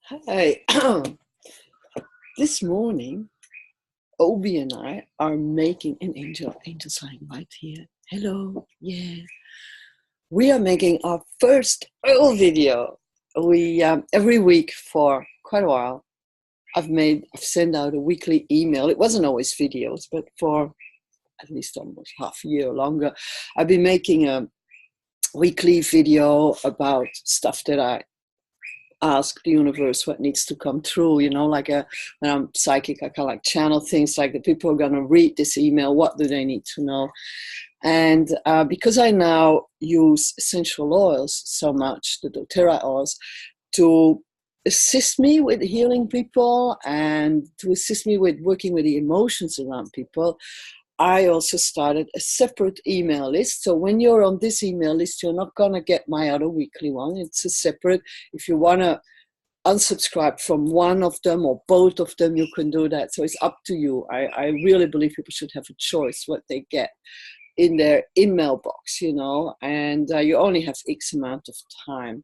Hi. This morning, Obi and I are making an angel's lying right here. Hello. Yeah. We are making our first oil video. We every week for quite a while. I've sent out a weekly email. It wasn't always videos, but for at least almost half a year or longer, I've been making a weekly video about stuff that I ask the universe what needs to come through, like when I'm psychic, I kind of like channel things like the people are going to read this email, what do they need to know? And because I now use essential oils so much, the doTERRA oils, to assist me with healing people and to assist me with working with the emotions around people, I also started a separate email list. So when you're on this email list, you're not going to get my other weekly one. It's a separate. If you want to unsubscribe from one of them or both of them, you can do that. So it's up to you. I really believe people should have a choice what they get in their email box, and you only have X amount of time.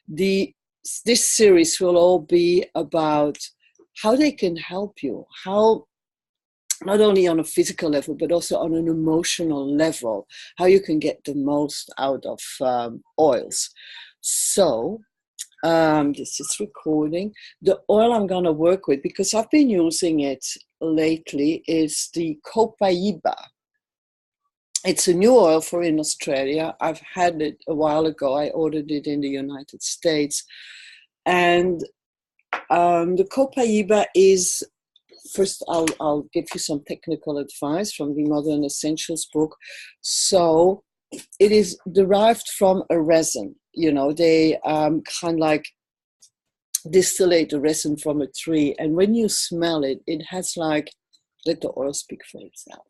This series will all be about how they can help you, how not only on a physical level, but also on an emotional level, how you can get the most out of oils. So this is recording. The oil I'm going to work with, because I've been using it lately, is the Copaiba. It's a new oil for in Australia. I've had it a while ago. I ordered it in the United States. And the Copaiba is, first I'll give you some technical advice from the Modern Essentials book. So it is derived from a resin. They kind of like distillate the resin from a tree. And when you smell it, it has like, let the oil speak for itself.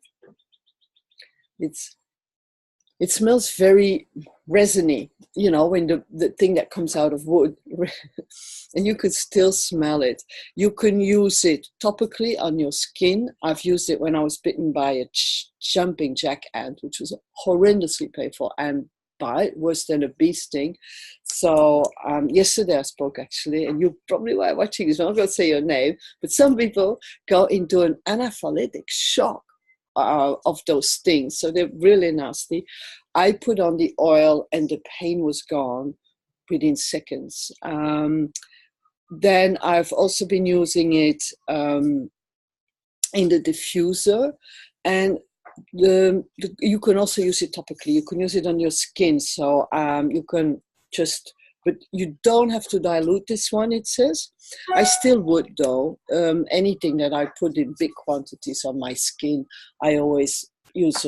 It smells very resiny, when the thing that comes out of wood, and you could still smell it. You can use it topically on your skin. I've used it when I was bitten by a jumping jack ant, which was a horrendously painful ant bite, worse than a bee sting. So yesterday I spoke actually, and you probably were watching this, I'm not going to say your name, but some people go into an anaphylactic shock of those stings. So they're really nasty. I put on the oil and the pain was gone within seconds. Then I've also been using it in the diffuser, and you can also use it topically. You can use it on your skin. So you can just, but you don't have to dilute this one, it says. I still would though. Anything that I put in big quantities on my skin, I always use,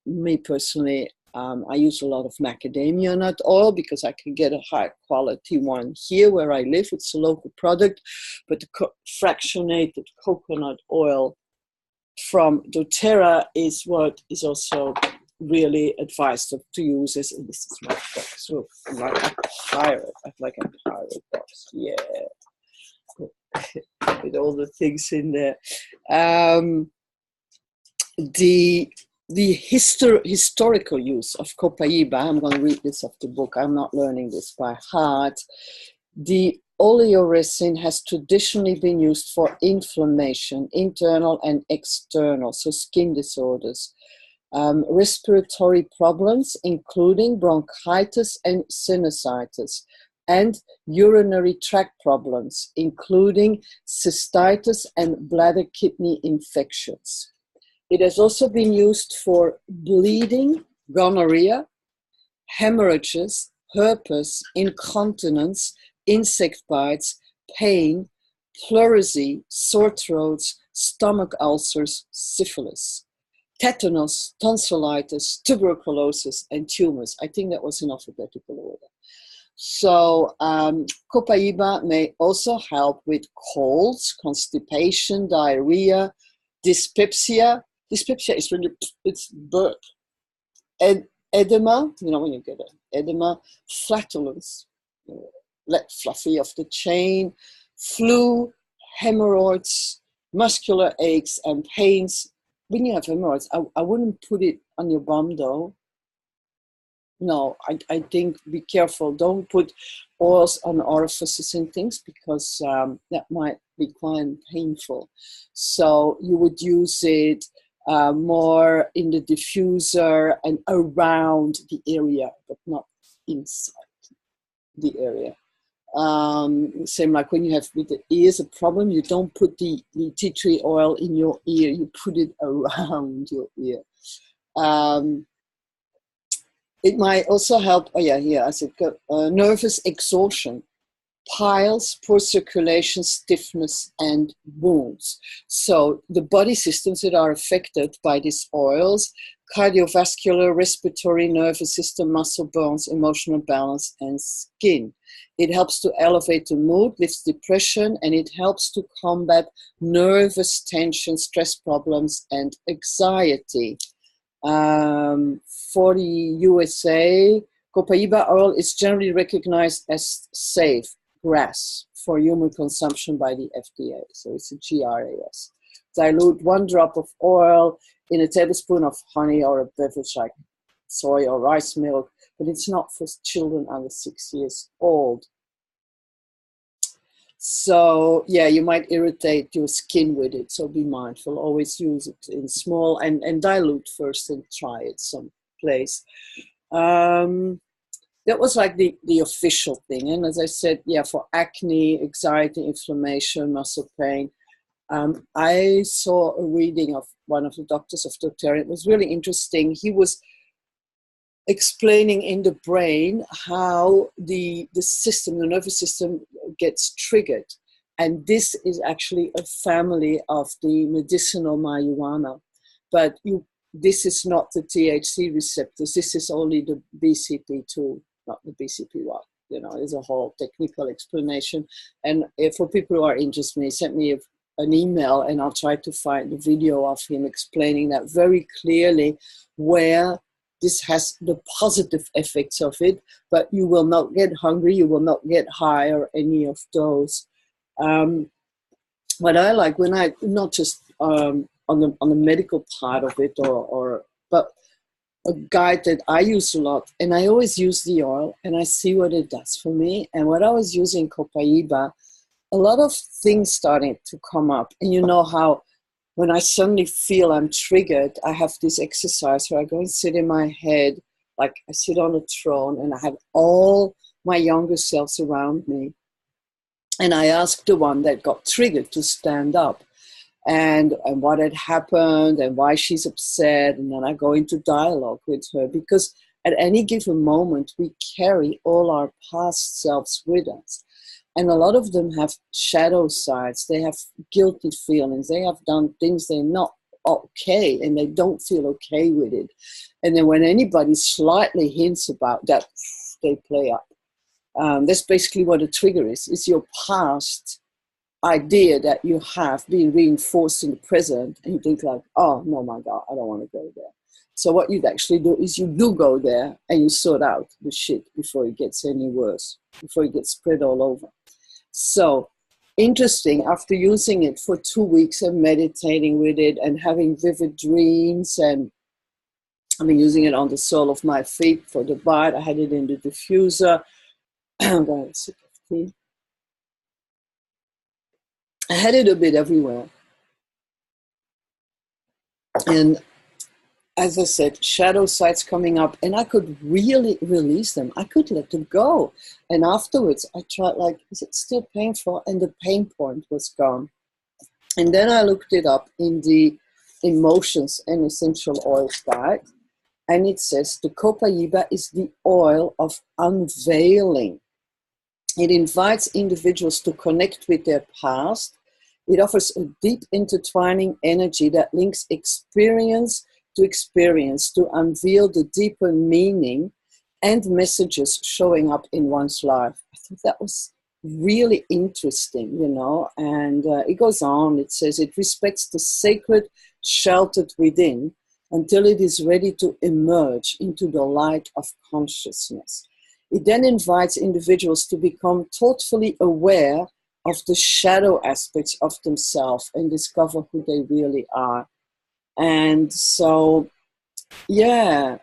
me personally, I use a lot of macadamia nut oil because I can get a high quality one here where I live. It's a local product, but the fractionated coconut oil from doTERRA is what is also really advised to use. And this is my box. So I'm like a pirate. I'm like a pirate box. Yeah. With all the things in there. The historical use of Copaiba, I'm going to read this off the book. I'm not learning this by heart. The oleoresin has traditionally been used for inflammation, internal and external, so skin disorders, respiratory problems, including bronchitis and sinusitis, and urinary tract problems, including cystitis and bladder kidney infections. It has also been used for bleeding, gonorrhea, hemorrhages, herpes, incontinence, insect bites, pain, pleurisy, sore throats, stomach ulcers, syphilis, tetanus, tonsillitis, tuberculosis, and tumors. I think that was in alphabetical order. So Copaiba may also help with colds, constipation, diarrhea, dyspepsia. Dyspepsia is really, it's burp. Edema, when you get an edema, flatulence, let fluffy off the chain, flu, hemorrhoids, muscular aches and pains. When you have hemorrhoids, I wouldn't put it on your bum though. no, I think be careful. Don't put oils on orifices and things because that might be quite painful. So you would use it more in the diffuser and around the area, but not inside the area. Same like when you have with the ears a problem, you don't put the tea tree oil in your ear, you put it around your ear. It might also help, oh yeah, here I said nervous exhaustion, piles, poor circulation, stiffness, and wounds. So the body systems that are affected by these oils: cardiovascular, respiratory, nervous system, muscle, bones, emotional balance, and skin. It helps to elevate the mood, lifts depression, and it helps to combat nervous tension, stress problems, and anxiety. For the USA, copaiba oil is generally recognized as safe GRAS for human consumption by the FDA. So it's a GRAS. Dilute 1 drop of oil in a tablespoon of honey or a beverage like soy or rice milk, but it's not for children under 6 years old. So yeah, you might irritate your skin with it, so be mindful. Always use it in small and dilute first and try it someplace. That was like the official thing. And as I said, yeah, for acne, anxiety, inflammation, muscle pain, I saw a reading of one of the doctors of doTERRA. It was really interesting. He was explaining in the brain how the system, the nervous system gets triggered. And this is actually a family of the medicinal marijuana. But this is not the THC receptors. This is only the BCP2, not the BCP1. You know, there's a whole technical explanation. And for people who are interested, send me an email and I'll try to find the video of him explaining that very clearly, where this has the positive effects of it, but you will not get hungry, you will not get high or any of those. What I like, when I, not just on the medical part of it, but a guide that I use a lot, and I always use the oil, and I see what it does for me. And what I was using copaiba, a lot of things starting to come up. And you know how when I suddenly feel I'm triggered, I have this exercise where I go and sit in my head, like I sit on a throne, and I have all my younger selves around me. And I ask the one that got triggered to stand up and what had happened and why she's upset. And then I go into dialogue with her, because at any given moment, we carry all our past selves with us. And a lot of them have shadow sides. They have guilty feelings. They have done things they're not okay, and they don't feel okay with it. And then when anybody slightly hints about that, they play up. That's basically what a trigger is. It's your past idea that you have being reinforced in the present, and you think like, oh, no, my God, I don't want to go there. So what you'd actually do is you do go there and you sort out the shit before it gets any worse, before it gets spread all over. So interesting, after using it for 2 weeks and meditating with it and having vivid dreams, and I've been using it on the sole of my feet for the bite. I had it in the diffuser. I'm going to sip of tea. I had it a bit everywhere. And as I said, shadow sides coming up, and I could really release them. I could let them go. And afterwards, I tried like, is it still painful? And the pain point was gone. And then I looked it up in the Emotions and Essential Oils guide. And it says the copaiba is the oil of unveiling. It invites individuals to connect with their past. It offers a deep intertwining energy that links experience to unveil the deeper meaning and messages showing up in one's life. I thought that was really interesting, you know, and it goes on. It says it respects the sacred sheltered within until it is ready to emerge into the light of consciousness. It then invites individuals to become thoughtfully aware of the shadow aspects of themselves and discover who they really are. And so, yeah,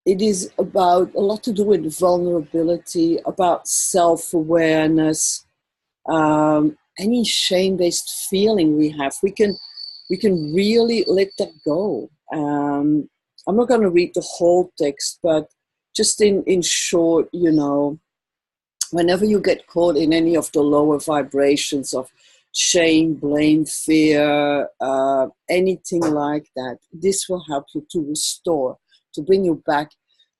it is about a lot to do with vulnerability, about self-awareness, any shame-based feeling we have. We can really let that go. I'm not going to read the whole text, but just in short, you know, whenever you get caught in any of the lower vibrations of shame, blame, fear, anything like that, this will help you to restore, to bring you back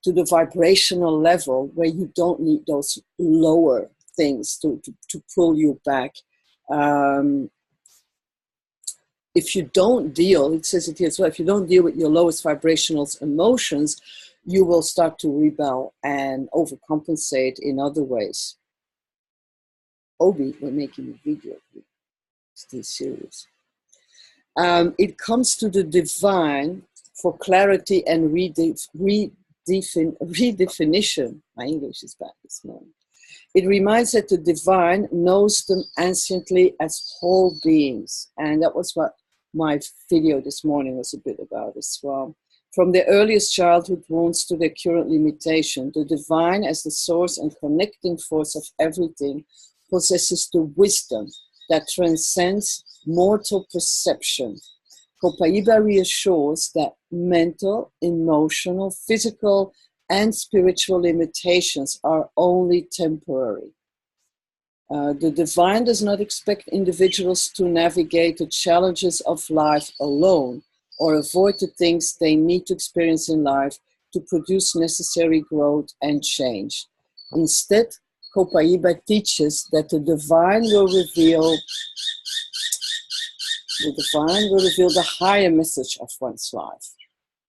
to the vibrational level where you don't need those lower things to pull you back. If you don't deal, it says it here as well, if you don't deal with your lowest vibrational emotions, you will start to rebel and overcompensate in other ways. Obi, we're making a video. Still serious. It comes to the divine for clarity and redefinition. My English is bad this morning. It reminds that the divine knows them anciently as whole beings. And that was what my video this morning was a bit about as well. From their earliest childhood wounds to their current limitation, the divine, as the source and connecting force of everything, possesses the wisdom that transcends mortal perception. Copaiba reassures that mental, emotional, physical, and spiritual limitations are only temporary. The divine does not expect individuals to navigate the challenges of life alone or avoid the things they need to experience in life to produce necessary growth and change. Instead, Copaiba teaches that the divine will reveal the higher message of one's life.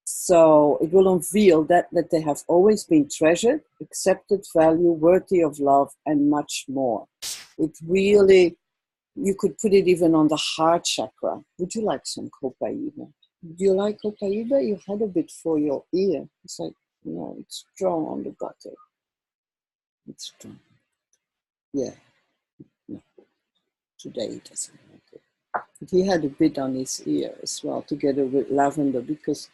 So it will unveil that they have always been treasured, accepted, valued, worthy of love, and much more. It really, you could put it even on the heart chakra. Would you like some Copaiba? Do you like Copaiba? You had a bit for your ear. It's like, no, it's strong on the butter. It's strong. Yeah. No. Today it doesn't like it. But he had a bit on his ear as well, together with lavender, because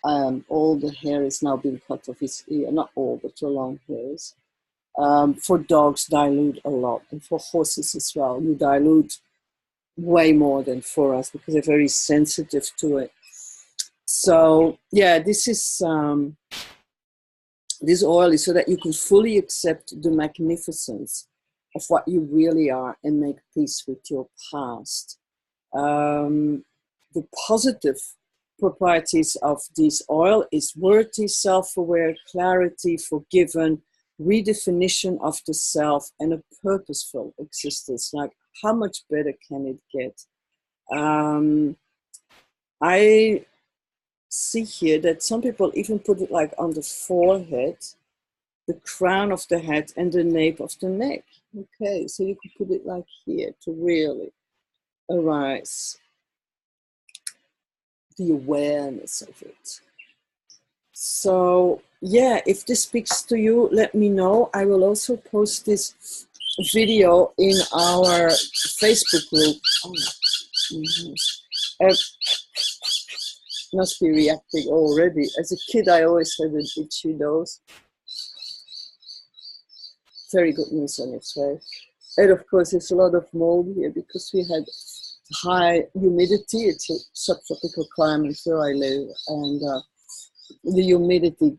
all the hair is now being cut off his ear. Not all, but the long hairs. For dogs, dilute a lot. And for horses as well, you dilute way more than for us because they're very sensitive to it. So, yeah, this oil is so that you can fully accept the magnificence of what you really are and make peace with your past. The positive properties of this oil is worthy, self-aware, clarity, forgiven, redefinition of the self, and a purposeful existence. Like, how much better can it get? I see here that some people even put it like on the forehead, the crown of the head, and the nape of the neck. Okay, so you could put it like here to really arise the awareness of it. So yeah, if this speaks to you, let me know. I will also post this video in our Facebook group. Must be reacting already. As a kid, I always had an itchy nose. Very good news on its way. And of course, there's a lot of mold here because we had high humidity. It's a subtropical climate where I live, and the humidity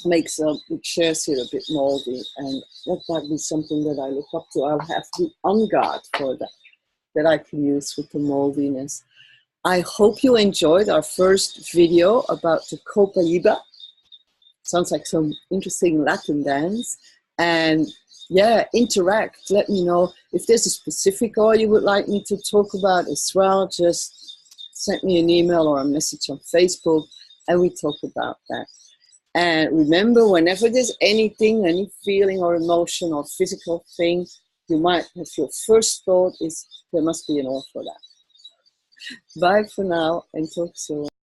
makes the chairs here a bit moldy, and that might be something that I look up to. I'll have to be on guard for that I can use with the moldiness. I hope you enjoyed our first video about the Copaiba. Sounds like some interesting Latin dance. And yeah, interact. Let me know if there's a specific oil you would like me to talk about as well. Just send me an email or a message on Facebook and we talk about that. And remember, whenever there's anything, any feeling or emotion or physical thing, you might have your first thought is there must be an oil for that. Bye for now and talk soon.